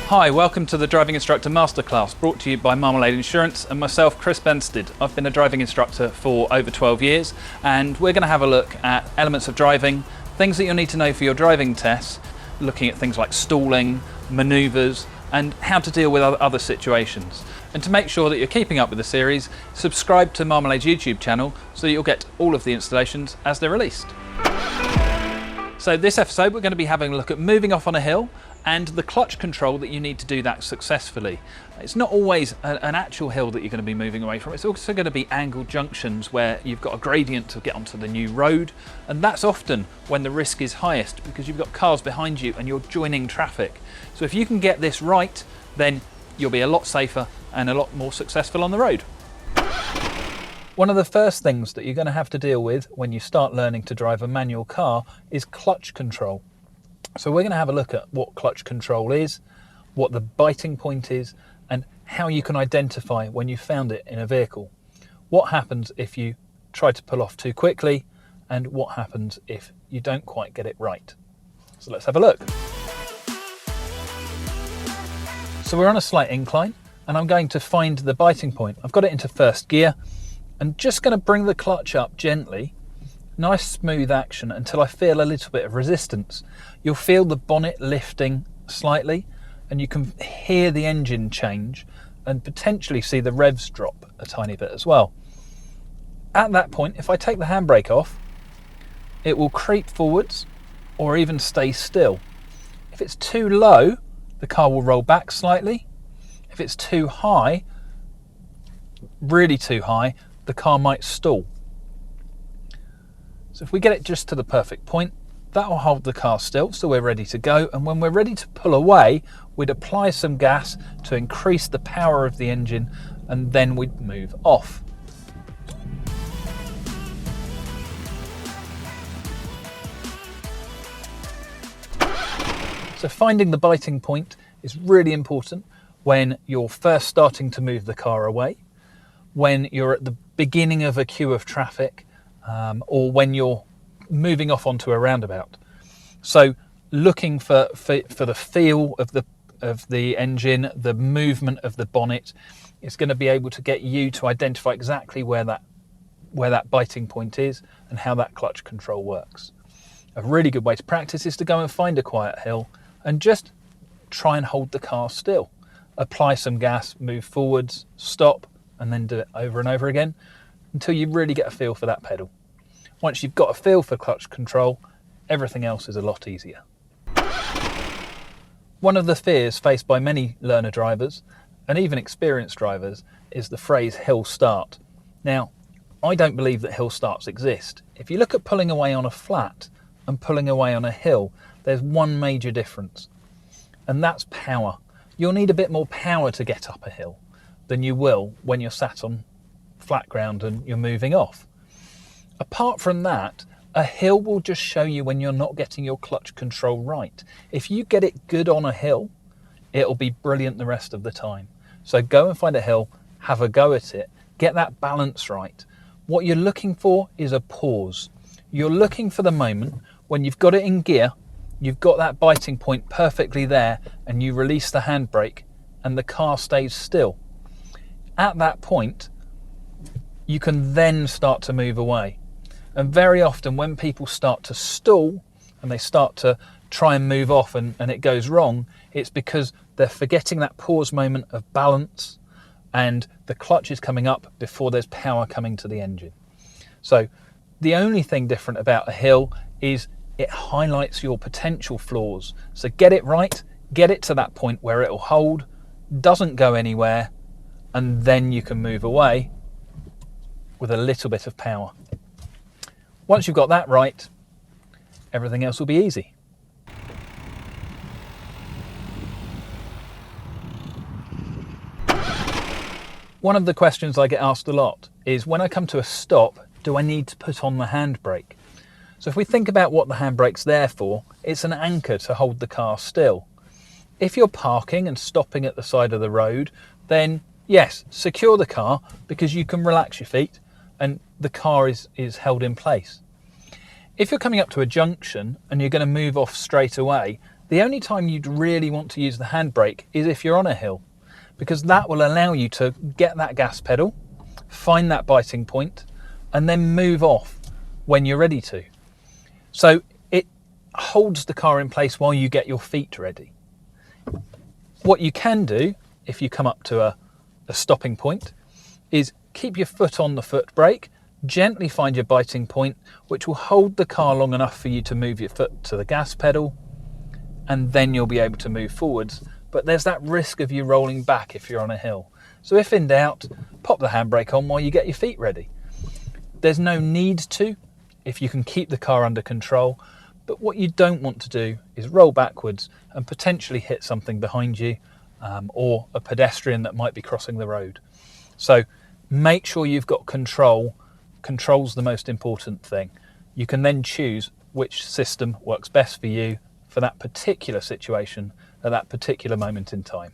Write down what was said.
Hi, welcome to the Driving Instructor Masterclass, brought to you by Marmalade Insurance and myself, Chris Benstead. I've been a driving instructor for over 12 years, and we're going to have a look at elements of driving, things that you'll need to know for your driving tests, looking at things like stalling, manoeuvres, and how to deal with other situations. And to make sure that you're keeping up with the series, subscribe to Marmalade's YouTube channel so that you'll get all of the installations as they're released. So this episode we're going to be having a look at moving off on a hill and the clutch control that you need to do that successfully. It's not always an actual hill that you're going to be moving away from, it's also going to be angled junctions where you've got a gradient to get onto the new road, and that's often when the risk is highest because you've got cars behind you and you're joining traffic. So if you can get this right, then you'll be a lot safer and a lot more successful on the road. One of the first things that you're going to have to deal with when you start learning to drive a manual car is clutch control. So we're going to have a look at what clutch control is, what the biting point is, and how you can identify when you found it in a vehicle. What happens if you try to pull off too quickly, and what happens if you don't quite get it right. So let's have a look. So we're on a slight incline, and I'm going to find the biting point. I've got it into first gear, and just going to bring the clutch up gently. Nice smooth action until I feel a little bit of resistance. You'll feel the bonnet lifting slightly, and you can hear the engine change and potentially see the revs drop a tiny bit as well. At that point, if I take the handbrake off, it will creep forwards or even stay still. If it's too low, the car will roll back slightly. If it's too high, really too high, the car might stall. So if we get it just to the perfect point, that will hold the car still, so we're ready to go. And when we're ready to pull away, we'd apply some gas to increase the power of the engine, and then we'd move off. So finding the biting point is really important when you're first starting to move the car away, when you're at the beginning of a queue of traffic, or when you're moving off onto a roundabout. So looking for the feel of the engine, the movement of the bonnet, is going to be able to get you to identify exactly where that biting point is and how that clutch control works. A really good way to practice is to go and find a quiet hill and just try and hold the car still. Apply some gas, move forwards, stop, and then do it over and over again until you really get a feel for that pedal. Once you've got a feel for clutch control, everything else is a lot easier. One of the fears faced by many learner drivers, and even experienced drivers, is the phrase hill start. Now, I don't believe that hill starts exist. If you look at pulling away on a flat and pulling away on a hill, there's one major difference, and that's power. You'll need a bit more power to get up a hill than you will when you're sat on flat ground and you're moving off. Apart from that, a hill will just show you when you're not getting your clutch control right. If you get it good on a hill, it'll be brilliant the rest of the time. So go and find a hill, have a go at it, get that balance right. What you're looking for is a pause. You're looking for the moment when you've got it in gear, you've got that biting point perfectly there, and you release the handbrake and the car stays still. At that point, you can then start to move away. And very often when people start to stall and they start to try and move off and it goes wrong, it's because they're forgetting that pause moment of balance and the clutch is coming up before there's power coming to the engine. So the only thing different about a hill is it highlights your potential flaws. So get it right, get it to that point where it'll hold, doesn't go anywhere, and then you can move away with a little bit of power. Once you've got that right, everything else will be easy. One of the questions I get asked a lot is, when I come to a stop, do I need to put on the handbrake? So if we think about what the handbrake's there for, it's an anchor to hold the car still. If you're parking and stopping at the side of the road, then yes, secure the car because you can relax your feet and the car is held in place. If you're coming up to a junction and you're going to move off straight away, The only time you'd really want to use the handbrake is if you're on a hill, because that will allow you to get that gas pedal, find that biting point, and then move off when you're ready to. So it holds the car in place while you get your feet ready. What you can do if you come up to a stopping point is keep your foot on the foot brake, gently find your biting point, which will hold the car long enough for you to move your foot to the gas pedal, and then you'll be able to move forwards. But there's that risk of you rolling back if you're on a hill. So if in doubt, pop the handbrake on while you get your feet ready. There's no need to if you can keep the car under control, but what you don't want to do is roll backwards and potentially hit something behind you, or a pedestrian that might be crossing the road. So make sure you've got control. Control's the most important thing. You can then choose which system works best for you for that particular situation at that particular moment in time.